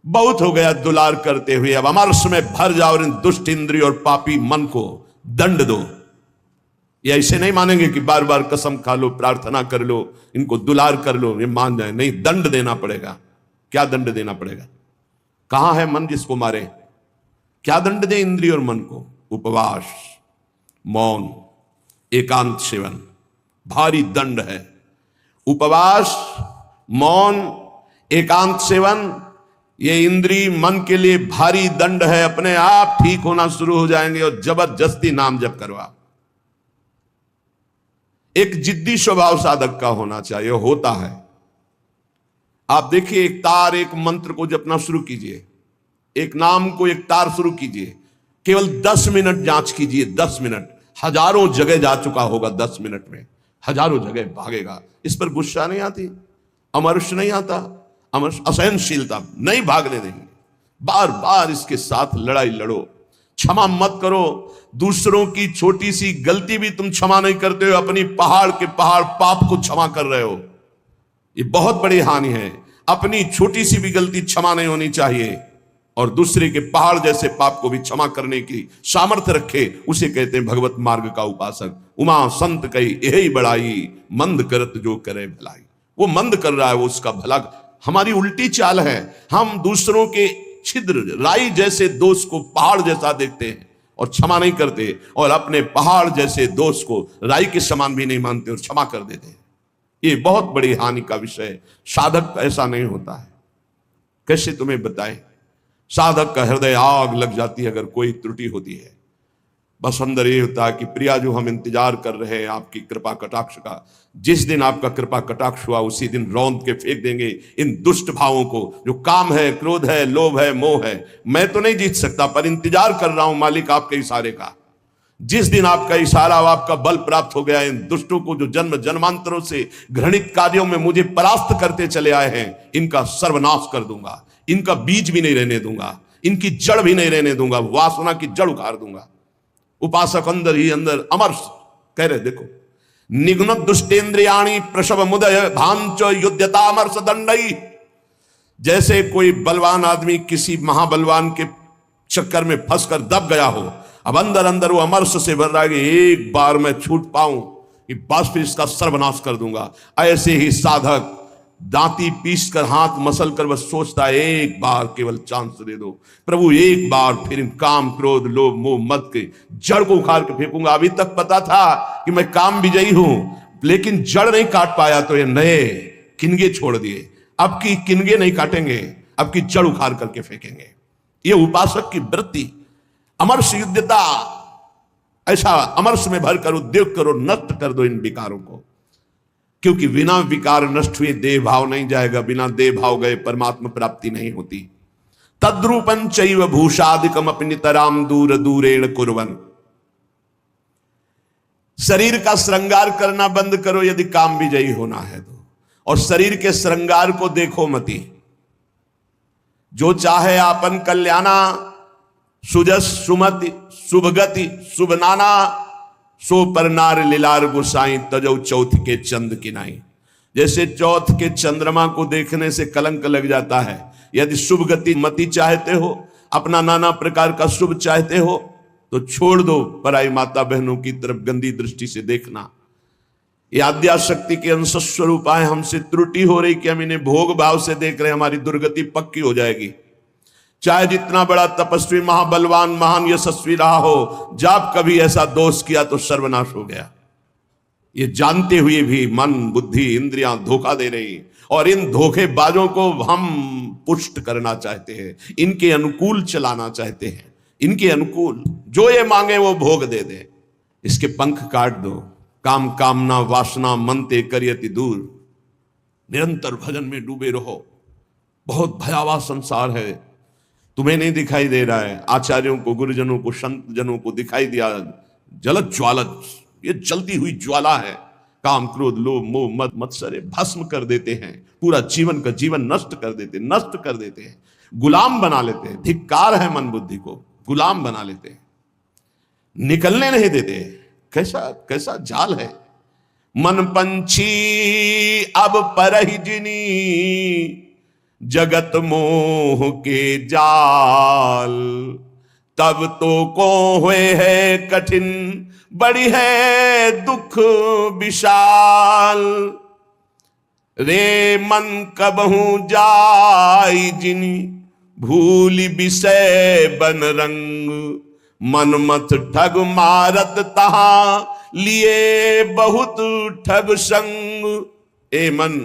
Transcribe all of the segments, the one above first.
बहुत हो गया दुलार करते हुए, अब अमरस में भर जाओ और इन दुष्ट इंद्रिय और पापी मन को दंड दो। ये ऐसे नहीं मानेंगे कि बार बार कसम खा लो, प्रार्थना कर लो, इनको दुलार कर लो, ये मान जाए। नहीं, दंड देना पड़ेगा। क्या दंड देना पड़ेगा? कहां है मन जिसको मारे? क्या दंड दे इंद्रिय और मन को? उपवास, मौन, एकांत सेवन, भारी दंड है। उपवास, मौन, एकांत सेवन, ये इंद्रिय मन के लिए भारी दंड है। अपने आप ठीक होना शुरू हो जाएंगे और जबरदस्ती नाम जप करवा। एक जिद्दी स्वभाव साधक का होना चाहिए, होता है। आप देखिए, एक तार, एक मंत्र को जपना शुरू कीजिए, एक नाम को एक तार शुरू कीजिए, केवल 10 मिनट जांच कीजिए। 10 मिनट, हजारों जगह जा चुका होगा। 10 मिनट में हजारों जगह भागेगा। इस पर गुस्सा नहीं आती, अमर्ष नहीं आता, अमर्ष असहनशीलता नहीं भागने देंगे। बार बार इसके साथ लड़ाई लड़ो। क्षमा मत करो। दूसरों की छोटी सी गलती भी तुम क्षमा नहीं करते हो, अपनी पहाड़ के पहाड़ पाप को क्षमा कर रहे हो। ये बहुत बड़ी हानि है। अपनी छोटी सी भी गलती क्षमा नहीं होनी चाहिए, और दूसरे के पहाड़ जैसे पाप को भी क्षमा करने की सामर्थ्य रखे, उसे कहते हैं भगवत मार्ग का उपासक। उमा संत कही यही बड़ाई, मंद करत जो करे भलाई। वो मंद कर रहा है, वो उसका भला। हमारी उल्टी चाल है, हम दूसरों के छिद्र राई जैसे दोष को पहाड़ जैसा देखते हैं और क्षमा नहीं करते, और अपने पहाड़ जैसे दोष को राई के समान भी नहीं मानते और क्षमा कर देते हैं। ये बहुत बड़ी हानि का विषय। साधक ऐसा नहीं होता है। कैसे तुम्हें बताएं? साधक का हृदय आग लग जाती है अगर कोई त्रुटि होती है। बस अंदर ये होता है कि प्रिया जो हम इंतजार कर रहे हैं आपकी कृपा कटाक्ष का, जिस दिन आपका कृपा कटाक्ष हुआ उसी दिन रौंद के फेंक देंगे इन दुष्ट भावों को, जो काम है, क्रोध है, लोभ है, मोह है। मैं तो नहीं जीत सकता, पर इंतजार कर रहा हूं मालिक आपके इशारे का। जिस दिन आपका इशारा, आपका बल प्राप्त हो गया, इन दुष्टों को जो जन्म जन्मांतरों से घृणित कार्यों में मुझे परास्त करते चले आए हैं, इनका सर्वनाश कर दूंगा। इनका बीज भी नहीं रहने दूंगा, इनकी जड़ भी नहीं रहने दूंगा, वासना की जड़ उखाड़ दूंगा। उपासक अंदर ही अंदर अमर्ष कह रहे, देखो, निघ्न दुष्टेन्द्रियाणी प्रसव मुदय भांच युद्धता अमर्ष दंडई। जैसे कोई बलवान आदमी किसी महाबलवान के चक्कर में फंसकर दब गया हो, अब अंदर अंदर वो अमर्ष से भर रहा है कि एक बार मैं छूट पाऊं कि बस फिर इसका सर्वनाश कर दूंगा। ऐसे ही साधक दांती पीस कर, हाथ मसल कर बस सोचता है, एक बार केवल चांस दे दो प्रभु, एक बार फिर इन काम, क्रोध, लोभ, मोह, मद के जड़ को उखाड़ के फेंकूंगा। अभी तक पता था कि मैं काम विजयी हूं, लेकिन जड़ नहीं काट पाया तो ये नए किनगे छोड़ दिए। अब की किनगे नहीं काटेंगे, अब की जड़ उखाड़ करके फेंकेंगे। ये उपासक की वृत्ति। अमर्ष युद्धता, ऐसा अमर्ष में भरकर उद्योग करो, नष्ट कर दो इन विकारों को, क्योंकि बिना विकार नष्ट हुए देह भाव नहीं जाएगा। बिना देह भाव गए परमात्मा प्राप्ति नहीं होती। तद्रूपं चैव भूषादिकम अपनितराम दूर दूरेण कुर्वन्। शरीर का श्रृंगार करना बंद करो यदि काम विजयी होना है तो, और शरीर के श्रृंगार को देखो मती। जो चाहे आपन कल्याणा, सुजस सुमति शुभगति शुभ नाना, सो पर नार लीलार गुसाई तजौ चौथ के चंद किनाई। जैसे चौथ के चंद्रमा को देखने से कलंक लग जाता है। यदि शुभ गति मति चाहते हो, अपना नाना प्रकार का शुभ चाहते हो, तो छोड़ दो पराई माता बहनों की तरफ गंदी दृष्टि से देखना। ये आद्याशक्ति के अंश स्वरूप आए, हमसे त्रुटि हो रही कि हम इन्हें भोग भाव से देख रहे हैं, हमारी दुर्गति पक्की हो जाएगी। चाहे जितना बड़ा तपस्वी, महाबलवान, महान यशस्वी रहा हो, जब कभी ऐसा दोष किया तो सर्वनाश हो गया। ये जानते हुए भी मन, बुद्धि, इंद्रियां धोखा दे रही, और इन धोखेबाजों को हम पुष्ट करना चाहते हैं, इनके अनुकूल चलाना चाहते हैं, इनके अनुकूल। जो ये मांगे वो भोग दे दे, इसके पंख काट दो। काम कामना वासना मनते करियति दूर। निरंतर भजन में डूबे रहो। बहुत भयावह संसार है, तुम्हें नहीं दिखाई दे रहा है। आचार्यों को, गुरुजनों को, संत जनों को दिखाई दिया जलत ज्वालत, ये जलती हुई ज्वाला है। काम, क्रोध, लोभ, मोह, मद, मत्सर भस्म कर देते हैं। पूरा जीवन का जीवन नष्ट कर देते हैं। गुलाम बना लेते हैं। धिक्कार है मन बुद्धि को, गुलाम बना लेते हैं, निकलने नहीं देते। कैसा कैसा जाल है। मन पंछी अब परहि जिनी, जगत मोह के जाल, तब तो को हुए है कठिन, बड़ी है दुख विशाल। रे मन कबहू जाई जिनी, भूल विषय बन रंग। मन मत ठग मारत तहां, लिए बहुत ठग संग। ए मन,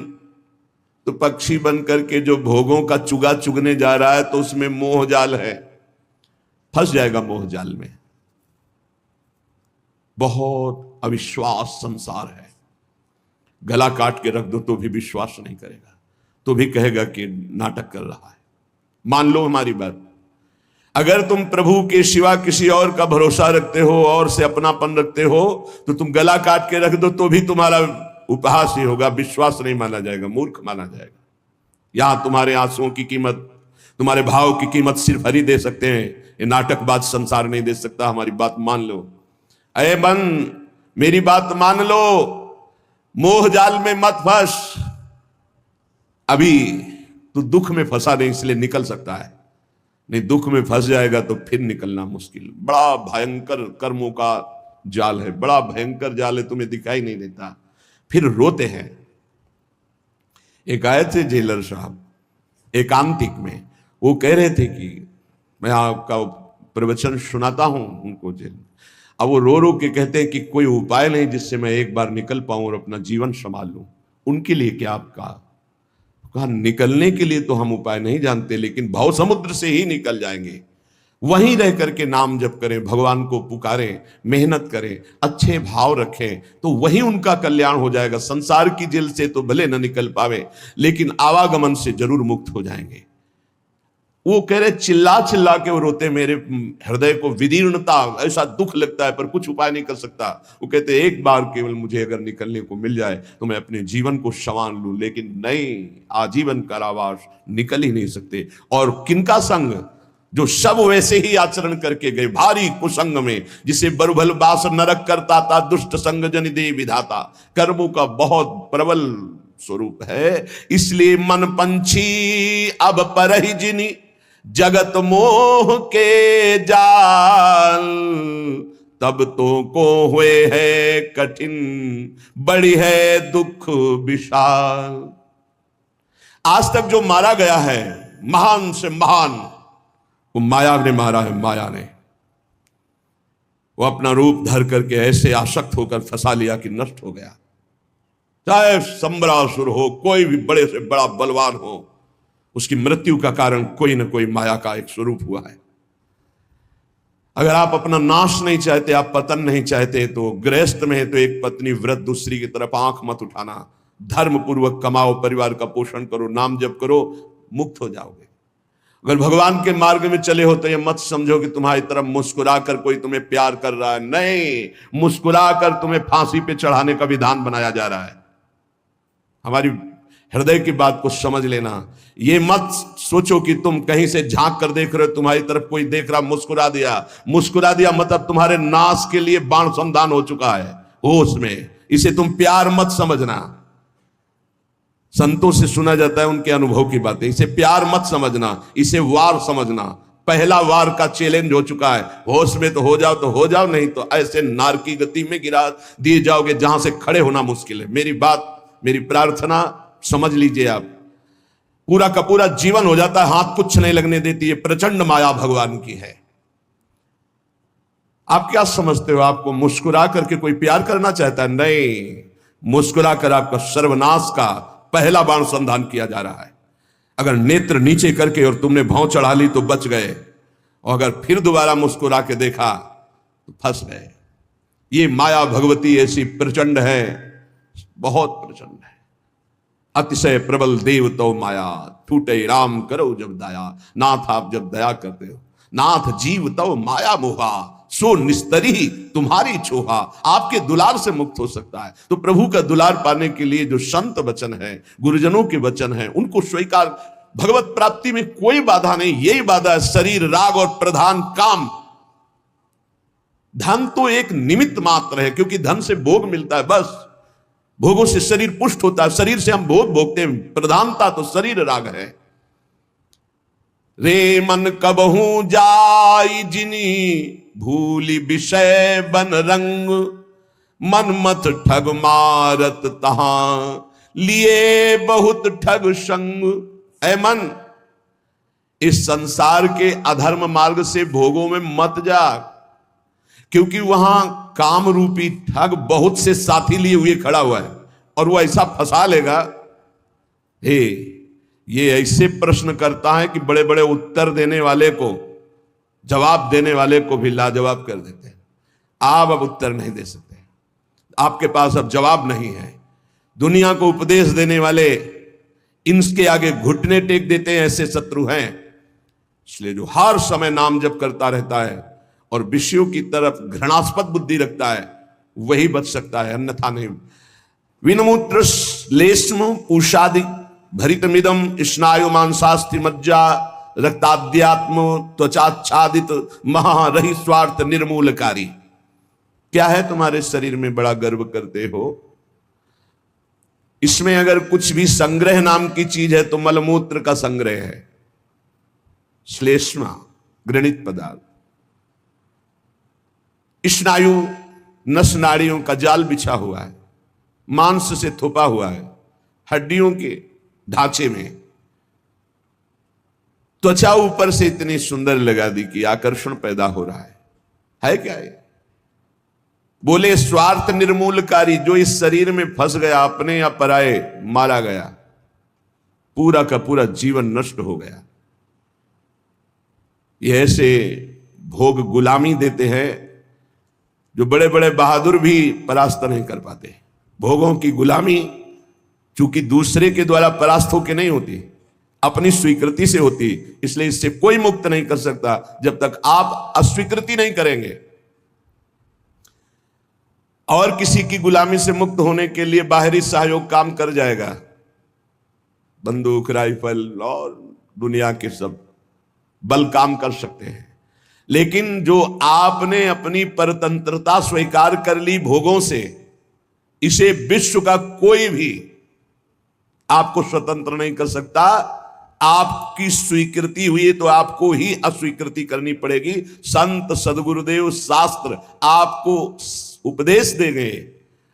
तो पक्षी बन करके जो भोगों का चुगा चुगने जा रहा है, तो उसमें मोह जाल है, फंस जाएगा मोह जाल में। बहुत अविश्वास संसार है। गला काट के रख दो तो भी विश्वास नहीं करेगा, तो भी कहेगा कि नाटक कर रहा है। मान लो हमारी बात, अगर तुम प्रभु के सिवा किसी और का भरोसा रखते हो और से अपनापन रखते हो, तो तुम गला काट के रख दो तो भी तुम्हारा उपहास ही होगा, विश्वास नहीं माना जाएगा, मूर्ख माना जाएगा। यहां तुम्हारे आंसुओं की कीमत, तुम्हारे भाव की कीमत सिर्फ हरि दे सकते हैं, ये नाटकबाज संसार नहीं दे सकता। हमारी बात मान लो। अरे मन, मेरी बात मान लो, मोह जाल में मत फंस। अभी तू दुख में फंसा नहीं, इसलिए निकल सकता है, नहीं दुख में फंस जाएगा तो फिर निकलना मुश्किल। बड़ा भयंकर कर्मों का जाल है, बड़ा भयंकर जाल है, तुम्हें दिखाई नहीं देता, फिर रोते हैं। एक आए थे जेलर साहब एकांतिक में, वो कह रहे थे कि मैं आपका प्रवचन सुनाता हूं उनको जेल। अब वो रो रो के कहते हैं कि कोई उपाय नहीं जिससे मैं एक बार निकल पाऊं और अपना जीवन संभाल लूं। उनके लिए क्या आपका? कहा निकलने के लिए तो हम उपाय नहीं जानते, लेकिन भव समुद्र से ही निकल जाएंगे। वहीं रह करके नाम जप करें, भगवान को पुकारें, मेहनत करें, अच्छे भाव रखें, तो वही उनका कल्याण हो जाएगा। संसार की जेल से तो भले न निकल पावे, लेकिन आवागमन से जरूर मुक्त हो जाएंगे। वो कह रहे चिल्ला चिल्ला के वो रोते, मेरे हृदय को विदीर्णता, ऐसा दुख लगता है पर कुछ उपाय नहीं कर सकता। वो कहते एक बार केवल मुझे अगर निकलने को मिल जाए तो मैं अपने जीवन को संवार लूं, लेकिन नहीं, आजीवन कारावास, निकल ही नहीं सकते। और किनका संग? जो सब वैसे ही आचरण करके गए, भारी कुसंग में, जिसे बरुभल बास नरक करता था, दुष्ट संग जन दे विधाता। कर्मों का बहुत प्रबल स्वरूप है। इसलिए मन पंछी अब परहि जिनी, जगत मोह के जाल, तब तो को हुए है कठिन, बड़ी है दुख विशाल। आज तक जो मारा गया है, महान से महान, वो माया ने मारा है। माया ने वो अपना रूप धर करके ऐसे आसक्त होकर फंसा लिया कि नष्ट हो गया। चाहे संबरासुर हो, कोई भी बड़े से बड़ा बलवान हो, उसकी मृत्यु का कारण कोई ना कोई माया का एक स्वरूप हुआ है। अगर आप अपना नाश नहीं चाहते, आप पतन नहीं चाहते, तो गृहस्थ में है तो एक पत्नी व्रत, दूसरी की तरफ आंख मत उठाना। धर्म पूर्वक कमाओ, परिवार का पोषण करो, नाम जप करो, मुक्त हो जाओगे। अगर भगवान के मार्ग में चले हो तो ये मत समझो कि तुम्हारी तरफ मुस्कुरा कर कोई तुम्हें प्यार कर रहा है। नहीं, मुस्कुरा कर तुम्हें फांसी पे चढ़ाने का विधान बनाया जा रहा है। हमारी हृदय की बात को समझ लेना। ये मत सोचो कि तुम कहीं से झांक कर देख रहे हो, तुम्हारी तरफ कोई देख रहा, मुस्कुरा दिया। मुस्कुरा दिया मतलब तुम्हारे नाश के लिए बाण संधान हो चुका है होश में। इसे तुम प्यार मत समझना। संतों से सुना जाता है उनके अनुभव की बातें। इसे प्यार मत समझना, इसे वार समझना। पहला वार का चैलेंज हो चुका है। होश में तो हो जाओ, नहीं तो ऐसे नार की गति में गिरा दिए जाओगे जहां से खड़े होना मुश्किल है। मेरी बात, मेरी प्रार्थना समझ लीजिए आप। पूरा का पूरा जीवन हो जाता है, हाथ कुछ नहीं लगने देती। है प्रचंड माया भगवान की है। आप क्या समझते हो? आपको मुस्कुरा करके कोई प्यार करना चाहता है? नहीं, मुस्कुरा कर आपका सर्वनाश का पहला बाण संधान किया जा रहा है। अगर नेत्र नीचे करके और तुमने भौं चढ़ा ली तो बच गए, और अगर फिर दोबारा मुस्कुरा के देखा तो फंस गए। ये माया भगवती ऐसी प्रचंड है, बहुत प्रचंड है। अतिशय प्रबल देव तो माया, टूटे राम करो जब दया। नाथ आप जब दया करते हो, नाथ जीव तो माया मोहा, सो निस्तरी तुम्हारी छोहा। आपके दुलार से मुक्त हो सकता है। तो प्रभु का दुलार पाने के लिए जो संत वचन है, गुरुजनों के वचन है, उनको स्वीकार। भगवत प्राप्ति में कोई बाधा नहीं, यही बाधा है शरीर, राग और प्रधान काम। धन तो एक निमित्त मात्र है, क्योंकि धन से भोग मिलता है, बस। भोगों से शरीर पुष्ट होता है, शरीर से हम भोग भोगते हैं। प्रधानता तो शरीर राग है। रे मन कबहू जाई जिनी भूली विषय बन रंग, मन मत ठग मारत तहां लिए बहुत ठग संग। ऐ मन, इस संसार के अधर्म मार्ग से भोगों में मत जा, क्योंकि वहां काम रूपी ठग बहुत से साथी लिए हुए खड़ा हुआ है और वो ऐसा फंसा लेगा। हे, ये ऐसे प्रश्न करता है कि बड़े बड़े उत्तर देने वाले को, जवाब देने वाले को भी लाजवाब कर देते हैं। आप अब उत्तर नहीं दे सकते, आपके पास अब जवाब नहीं है। दुनिया को उपदेश देने वाले इनके आगे घुटने टेक देते हैं, ऐसे शत्रु हैं। इसलिए जो हर समय नाम जप करता रहता है और विषयों की तरफ घृणास्पद बुद्धि रखता है, वही बच सकता है, अन्यथा नहीं। विनमूत्र श्लेष्म पूषादि भरितमिदम स्नायु मांसास्थि मज्जा रक्ताद्यात्म त्वचाच्छादित महारहि स्वार्थ निर्मूलकारी। क्या है तुम्हारे शरीर में बड़ा गर्व करते हो? इसमें अगर कुछ भी संग्रह नाम की चीज है तो मलमूत्र का संग्रह है। श्लेष्मा घृणित पदार्थ, स्नायु नस नाड़ियों का जाल बिछा हुआ है, मांस से थोपा हुआ है, हड्डियों के ढांचे में। त्वचा ऊपर से इतनी सुंदर लगा दी कि आकर्षण पैदा हो रहा है क्या ये? बोले स्वार्थ निर्मूलकारी, जो इस शरीर में फंस गया, अपने या पराए मारा गया, पूरा का पूरा जीवन नष्ट हो गया। ये ऐसे भोग गुलामी देते हैं जो बड़े बड़े बहादुर भी परास्त नहीं कर पाते। भोगों की गुलामी चूंकि दूसरे के द्वारा परास्त होकर नहीं होती, अपनी स्वीकृति से होती, इसलिए इससे कोई मुक्त नहीं कर सकता जब तक आप अस्वीकृति नहीं करेंगे। और किसी की गुलामी से मुक्त होने के लिए बाहरी सहयोग काम कर जाएगा, बंदूक राइफल और दुनिया के सब बल काम कर सकते हैं। लेकिन जो आपने अपनी परतंत्रता स्वीकार कर ली भोगों से, इसे विश्व का कोई भी आपको स्वतंत्र नहीं कर सकता। आपकी स्वीकृति हुई तो आपको ही अस्वीकृति करनी पड़ेगी। संत सदगुरुदेव शास्त्र आपको उपदेश देंगे,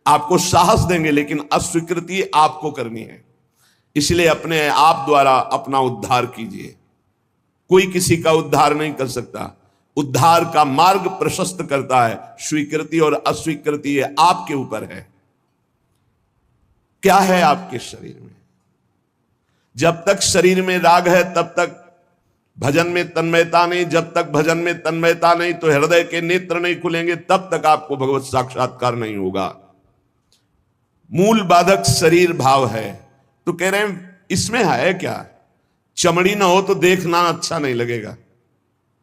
आपको साहस देंगे, लेकिन अस्वीकृति आपको करनी है। इसलिए अपने आप द्वारा अपना उद्धार कीजिए। कोई किसी का उद्धार नहीं कर सकता। उद्धार का मार्ग प्रशस्त करता है स्वीकृति और अस्वीकृति, ये आपके ऊपर है। क्या है आपके शरीर में? जब तक शरीर में राग है तब तक भजन में तन्मयता नहीं। जब तक भजन में तन्मयता नहीं तो हृदय के नेत्र नहीं खुलेंगे, तब तक आपको भगवत साक्षात्कार नहीं होगा। मूल बाधक शरीर भाव है। तो कह रहे हैं इसमें है क्या? चमड़ी ना हो तो देखना अच्छा नहीं लगेगा,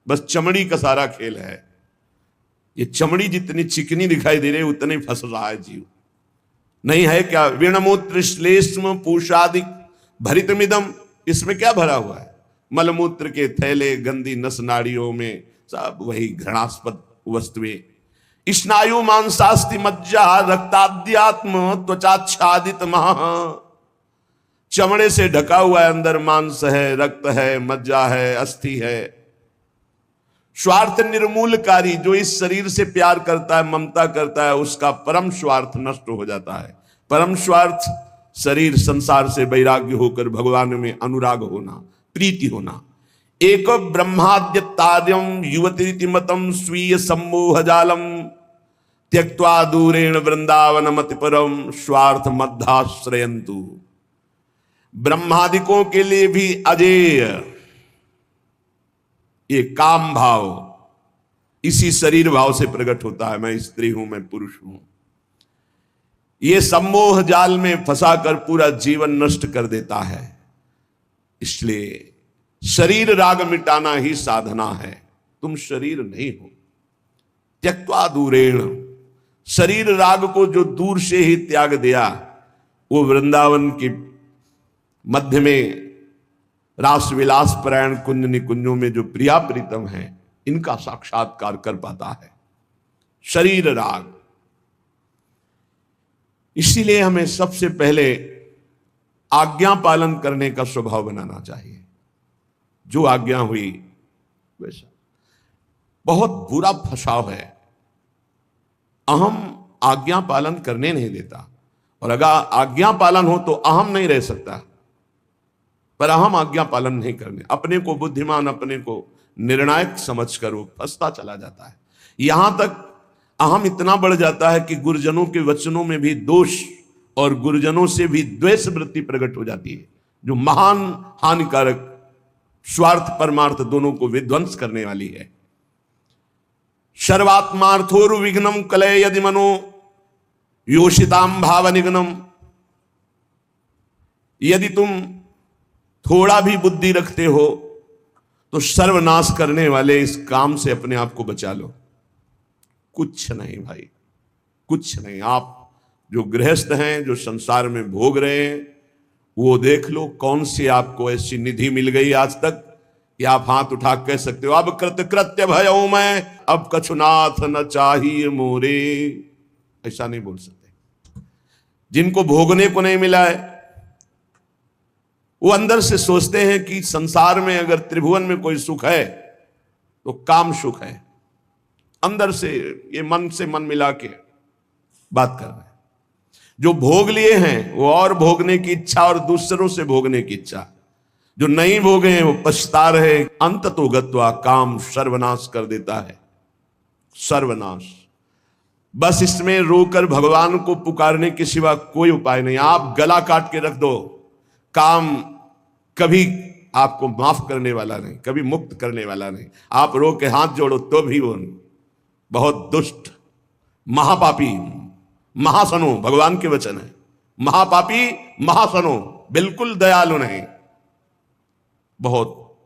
बस चमड़ी का सारा खेल है। ये चमड़ी जितनी चिकनी दिखाई दे रही है उतनी फंस रहा है जीव। नहीं है क्या? विणमूत्र श्लेष्म पूषादिक भरितमिदम, इसमें क्या भरा हुआ है? मलमूत्र के थैले, गंदी नस नाड़ियों में सब वही घृणास्पद वस्तुएं। स्नायु मांसास्थि मज्जा रक्ताद्यात्म त्वचाच्छादित महा, चमड़े से ढका हुआ है, अंदर मांस है, रक्त है, मज्जा है, अस्थि है। स्वार्थ निर्मूलकारी, जो इस शरीर से प्यार करता है, ममता करता है, उसका परम स्वार्थ नष्ट हो जाता है। परम स्वार्थ शरीर संसार से वैराग्य होकर भगवान में अनुराग होना, प्रीति होना। एक ब्रह्माद्य तार्यम युवती मतम स्वीय सम्मोह जालम त्यक्त्वा दूरेण वृंदावन मति परम स्वार्थ मध्याश्रयंतु। ब्रह्मादिकों के लिए भी अजेय ये काम भाव इसी शरीर भाव से प्रकट होता है। मैं स्त्री हूं, मैं पुरुष हूं। ये सम्मोह जाल में फंसाकर पूरा जीवन नष्ट कर देता है। इसलिए शरीर राग मिटाना ही साधना है। तुम शरीर नहीं हो। त्यक्त्वा दूरेण, शरीर राग को जो दूर से ही त्याग दिया, वो वृंदावन की मध्य में रास विलास परायण कुंज निकुंजों में जो प्रिया प्रीतम है, इनका साक्षात्कार कर पाता है। शरीर राग। इसीलिए हमें सबसे पहले आज्ञा पालन करने का स्वभाव बनाना चाहिए। जो आज्ञा हुई वैसा। बहुत बुरा फसाव है, अहम आज्ञा पालन करने नहीं देता, और अगर आज्ञा पालन हो तो अहम नहीं रह सकता, पर अहम आज्ञा पालन नहीं करने, अपने को बुद्धिमान, अपने को निर्णायक समझकर वो फंसता चला जाता है। यहां तक अहम इतना बढ़ जाता है कि गुरुजनों के वचनों में भी दोष और गुरुजनों से भी द्वेष वृत्ति प्रकट हो जाती है, जो महान हानिकारक, स्वार्थ परमार्थ दोनों को विध्वंस करने वाली है। सर्वात्मार्थोरु विघ्नम कलय यदि मनो योषिताम भाव निघ्नम। यदि तुम थोड़ा भी बुद्धि रखते हो तो सर्वनाश करने वाले इस काम से अपने आप को बचा लो। कुछ नहीं भाई, कुछ नहीं। आप जो गृहस्थ हैं, जो संसार में भोग रहे हैं, वो देख लो कौन सी आपको ऐसी निधि मिल गई आज तक कि आप हाथ उठा कह सकते हो अब कृतकृत्य भयऊ मैं, अब कछुनाथ न चाहिए मोरे। ऐसा नहीं बोल सकते। जिनको भोगने को नहीं मिला है वो अंदर से सोचते हैं कि संसार में अगर त्रिभुवन में कोई सुख है तो काम सुख है। अंदर से ये मन से मन मिला के बात कर रहे हैं। जो भोग लिए हैं वो और भोगने की इच्छा और दूसरों से भोगने की इच्छा, जो नहीं भोगे हैं वो पछता रहे। अंत तो गत्वा काम सर्वनाश कर देता है, सर्वनाश। बस इसमें रोकर भगवान को पुकारने के सिवा कोई उपाय नहीं। आप गला काट के रख दो, काम कभी आपको माफ करने वाला नहीं, कभी मुक्त करने वाला नहीं। आप रो के हाथ जोड़ो तो भी वो नहीं। बहुत दुष्ट, महापापी, महासनो, भगवान के वचन है। महापापी, महासनो, बिल्कुल दयालु नहीं। बहुत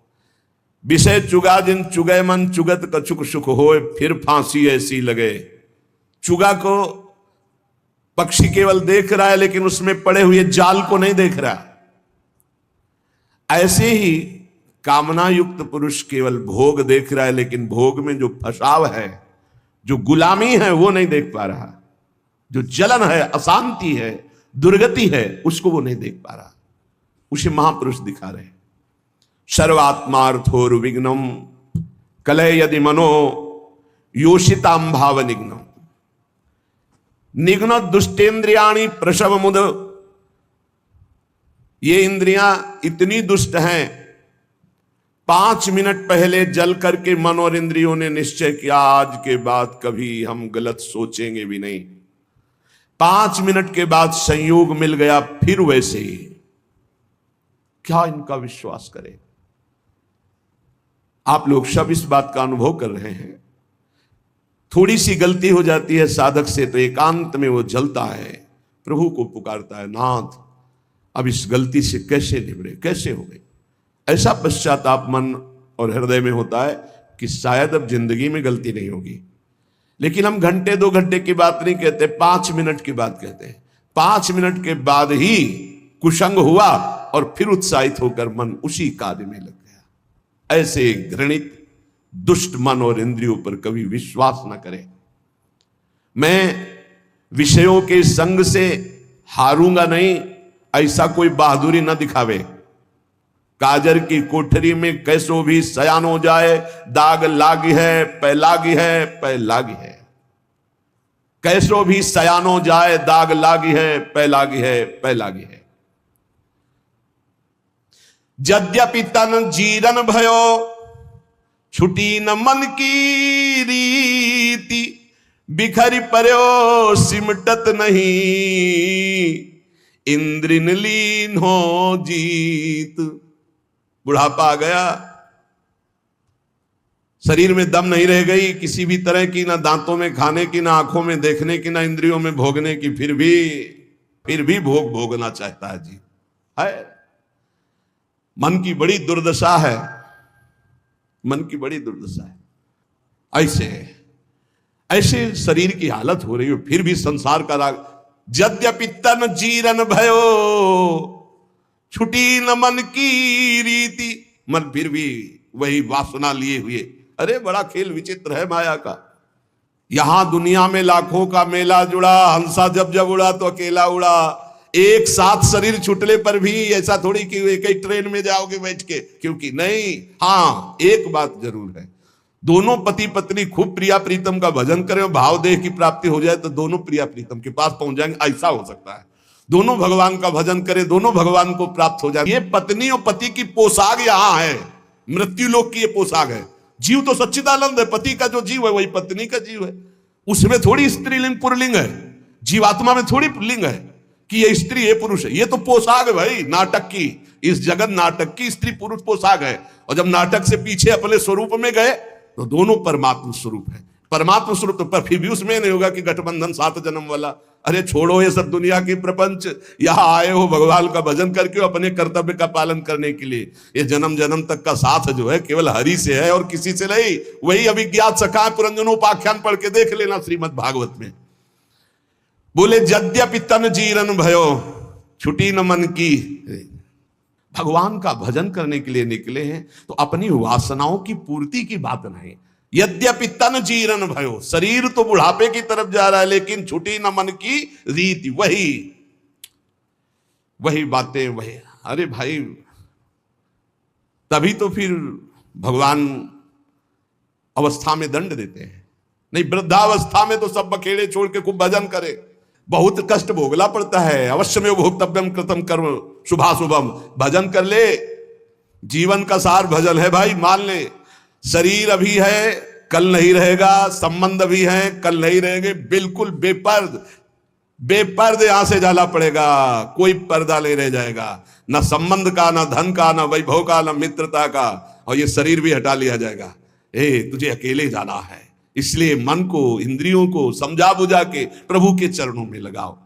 विषय चुगा जिन चुगय मन, चुगत कछुक सुख होए, फिर फांसी ऐसी लगे। चुगा को पक्षी केवल देख रहा है लेकिन उसमें पड़े हुए जाल को नहीं देख रहा। ऐसे ही कामना युक्त पुरुष केवल भोग देख रहा है लेकिन भोग में जो फसाव है, जो गुलामी है, वो नहीं देख पा रहा। जो जलन है, अशांति है, दुर्गति है, उसको वो नहीं देख पा रहा। उसे महापुरुष दिखा रहे। सर्वात्मार्थोर विघ्नम कलय यदि मनो योषिताम भाव निघ्नम। निघ्न दुष्टेन्द्रियाणि प्रसव मुद। ये इंद्रियां इतनी दुष्ट हैं, 5 मिनट पहले जल करके मन और इंद्रियों ने निश्चय किया आज के बाद कभी हम गलत सोचेंगे भी नहीं। 5 मिनट के बाद संयोग मिल गया, फिर वैसे ही। क्या इनका विश्वास करें? आप लोग सब इस बात का अनुभव कर रहे हैं। थोड़ी सी गलती हो जाती है साधक से तो एकांत में वो जलता है, प्रभु को पुकारता है, नाथ अब इस गलती से कैसे निबरे, कैसे हो गई। ऐसा पश्चाताप मन और हृदय में होता है कि शायद अब जिंदगी में गलती नहीं होगी। लेकिन हम घंटे 2 घंटे की बात नहीं कहते, 5 मिनट की बात कहते हैं। 5 मिनट के बाद ही कुसंग हुआ और फिर उत्साहित होकर मन उसी कार्य में लग गया। ऐसे घृणित दुष्ट मन और इंद्रियों पर कभी विश्वास न करें। मैं विषयों के संग से हारूंगा नहीं, ऐसा कोई बहादुरी न दिखावे। काजर की कोठरी में कैसो भी सयान हो जाए, दाग लागी है, पै लागी है, पै लागी है। कैसो भी सयान हो जाए, दाग लागी है, पै लागी है, पै लागी है। यद्यपि तन जीरन भयो, छुटी न मन की रीति। बिखरी पर्यो सिमटत नहीं, इंद्रिन लीन हो जीत। बुढ़ापा आ गया, शरीर में दम नहीं रह गई किसी भी तरह की, ना दांतों में खाने की, ना आंखों में देखने की, ना इंद्रियों में भोगने की, फिर भी भोग भोगना चाहता है जी। है मन की बड़ी दुर्दशा है, मन की बड़ी दुर्दशा है। ऐसे शरीर की हालत हो रही हो, फिर भी संसार का राग। यद्यपि तन जीरन भयो, छुटी न मन की रीति। मन फिर भी वही वासना लिए हुए। अरे बड़ा खेल विचित्र है माया का। यहां दुनिया में लाखों का मेला जुड़ा, हंसा जब जब उड़ा तो अकेला उड़ा। एक साथ शरीर छूटने पर भी ऐसा थोड़ी कि एक ही ट्रेन में जाओगे बैठ के, क्योंकि नहीं। हाँ, एक बात जरूर है, दोनों पति पत्नी खूब प्रिया प्रीतम का भजन करें और भाव देह की प्राप्ति हो जाए तो दोनों प्रिया प्रीतम के पास पहुंच जाएंगे, ऐसा हो सकता है। दोनों भगवान का भजन करें, दोनों भगवान को प्राप्त हो जाए। ये पत्नी और पति की पोशाक यहां है, मृत्यु लोक की ये पोशाक है। जीव तो सच्चिदानंद है, पति का जो जीव है वही पत्नी का जीव है। उसमें थोड़ी स्त्रीलिंग पुरलिंग है, जीवात्मा में थोड़ी लिंग है कि ये स्त्री ये पुरुष है। ये तो पोशाक है भाई, नाटक की, इस जगत नाटक की स्त्री पुरुष पोशाक है। और जब नाटक से पीछे अपने स्वरूप में गए तो दोनों परमात्मा स्वरूप है। परमात्मा स्वरूप तो पर फिर भी उसमें नहीं होगा कि गठबंधन 7 जन्म वाला। अरे छोड़ो ये सब दुनिया की प्रपंच, यहां आए हो भगवान का भजन करके अपने कर्तव्य का पालन करने के लिए। ये जन्म जन्म तक का साथ जो है केवल हरि से है और किसी से नहीं। वही अभिज्ञात सखा पुरंजनोपाख्यान पढ़ के देख लेना श्रीमद् भागवत में। बोले यद्यपि तन जीरन भयो छुटी न मन की। भगवान का भजन करने के लिए निकले हैं तो अपनी वासनाओं की पूर्ति की बात नहीं। यद्यपि तन जीरन भयो, शरीर तो बुढ़ापे की तरफ जा रहा है लेकिन छुटी न मन की रीति। वही बातें वही। अरे भाई, तभी तो फिर भगवान अवस्था में दंड देते हैं। नहीं, वृद्धावस्था में तो सब बखेड़े छोड़ के खूब भजन करे। बहुत कष्ट भोगना पड़ता है। अवश्य में भोक्तव्यम कृतम कर्म शुभाशुभम। भजन कर ले, जीवन का सार भजन है भाई। मान ले, शरीर अभी है कल नहीं रहेगा, संबंध भी है कल नहीं रहेंगे। बिल्कुल बेपर्द यहां से जाना पड़ेगा, कोई पर्दा नहीं रह जाएगा, ना संबंध का, ना धन का, ना वैभव का, ना मित्रता का। और ये शरीर भी हटा लिया जाएगा। तुझे अकेले जाना है, इसलिए मन को, इंद्रियों को समझा बुझा के प्रभु के चरणों में लगाओ।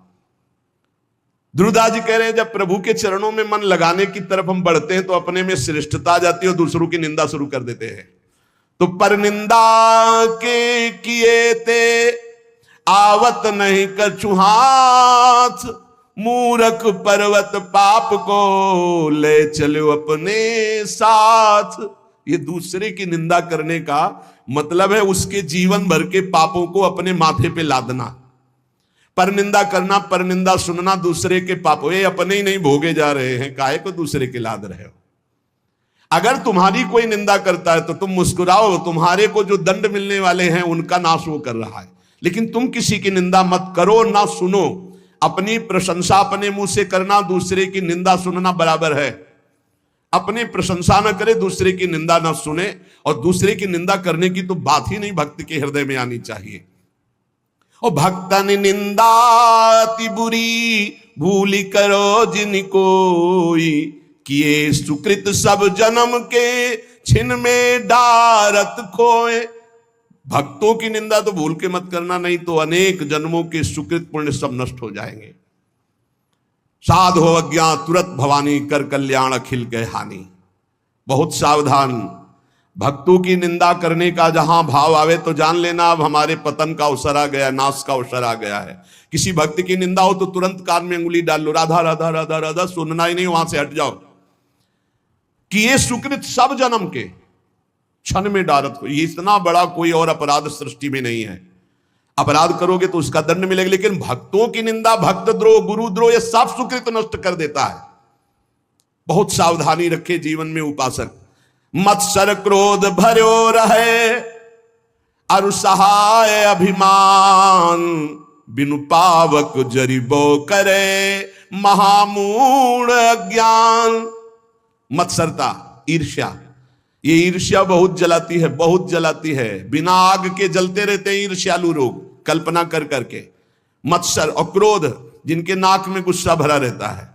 ध्रुवदास जी कह रहे हैं, जब प्रभु के चरणों में मन लगाने की तरफ हम बढ़ते हैं तो अपने में श्रेष्ठता आ जाती है और दूसरों की निंदा शुरू कर देते हैं। तो पर निंदा के किए ते आवत नहीं कछु हाथ, मूरख पर्वत पाप को ले चलो अपने साथ। ये दूसरे की निंदा करने का मतलब है उसके जीवन भर के पापों को अपने माथे पे लादना। पर निंदा करना, पर निंदा सुनना दूसरे के पापों, ये अपने ही नहीं भोगे जा रहे हैं, काहे को दूसरे के लाद रहे हो। अगर तुम्हारी कोई निंदा करता है तो तुम मुस्कुराओ, तुम्हारे को जो दंड मिलने वाले हैं उनका नाश वो कर रहा है। लेकिन तुम किसी की निंदा मत करो, ना सुनो। अपनी प्रशंसा अपने मुंह से करना, दूसरे की निंदा सुनना बराबर है। अपनी प्रशंसा न करे, दूसरे की निंदा न सुने। और दूसरे की निंदा करने की तो बात ही नहीं भक्त के हृदय में आनी चाहिए। और भक्तन निंदा अति बुरी भूली करो जिन कोई, किए सुकृत सब जन्म के छिन में डारत खोए। भक्तों की निंदा तो भूल के मत करना, नहीं तो अनेक जन्मों के सुकृत पुण्य सब नष्ट हो जाएंगे। साध हो अज्ञान तुरंत भवानी, कर कल्याण अखिल के हानि। बहुत सावधान। भक्तों की निंदा करने का जहां भाव आवे तो जान लेना अब हमारे पतन का अवसर आ गया, नाश का अवसर आ गया है। किसी भक्त की निंदा हो तो तुरंत कान में उंगली डाल लो, राधा राधा राधा राधा, सुनना ही नहीं, वहां से हट जाओ। कि ये सुकृत सब जन्म के क्षण में डारत को, ये इतना बड़ा कोई और अपराध सृष्टि में नहीं है। अपराध करोगे तो उसका दंड मिलेगा, लेकिन भक्तों की निंदा, भक्त द्रोह, गुरु द्रोह, ये सब सुकृत नष्ट कर देता है। बहुत सावधानी रखे जीवन में उपासक। मत्सर क्रोध भरो रहे अरु सहाय अभिमान, बिनु पावक जरिबो करे महामूढ़ अज्ञान। मत्सरता, ईर्ष्या, ये ईर्ष्या बहुत जलाती है, बहुत जलाती है। बिना आग के जलते रहते हैं ईर्ष्यालु लोग, कल्पना कर करके। मत्सर और क्रोध, जिनके नाक में गुस्सा भरा रहता है।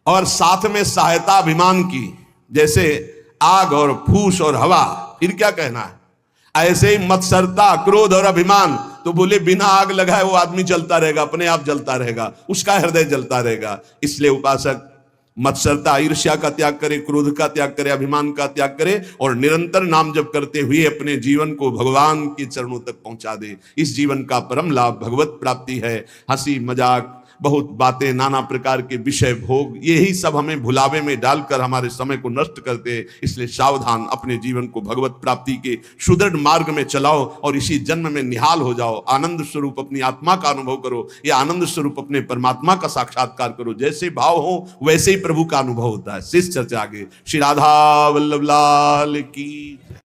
और साथ में सहायता अभिमान की, जैसे आग और फूस और हवा, फिर क्या कहना है। ऐसे ही मत्सरता, क्रोध और अभिमान, तो बोले बिना आग लगाए वो आदमी जलता रहेगा, अपने आप जलता रहेगा, उसका हृदय जलता रहेगा। इसलिए उपासक मत्सरता, ईर्ष्या का त्याग करे, क्रोध का त्याग करे, अभिमान का त्याग करे और निरंतर नाम जप करते हुए अपने जीवन को भगवान के चरणों तक पहुंचा दे। इस जीवन का परम लाभ भगवत प्राप्ति है। हंसी मजाक बहुत बातें, नाना प्रकार के विषय भोग, यही सब हमें भुलावे में डालकर हमारे समय को नष्ट करते हैं। इसलिए सावधान, अपने जीवन को भगवत प्राप्ति के सुदृढ़ मार्ग में चलाओ और इसी जन्म में निहाल हो जाओ। आनंद स्वरूप अपनी आत्मा का अनुभव करो, या आनंद स्वरूप अपने परमात्मा का साक्षात्कार करो। जैसे भाव हो वैसे ही प्रभु का अनुभव होता है। शिष्य चर्चा आगे। श्री राधा वल्लभ लाल की।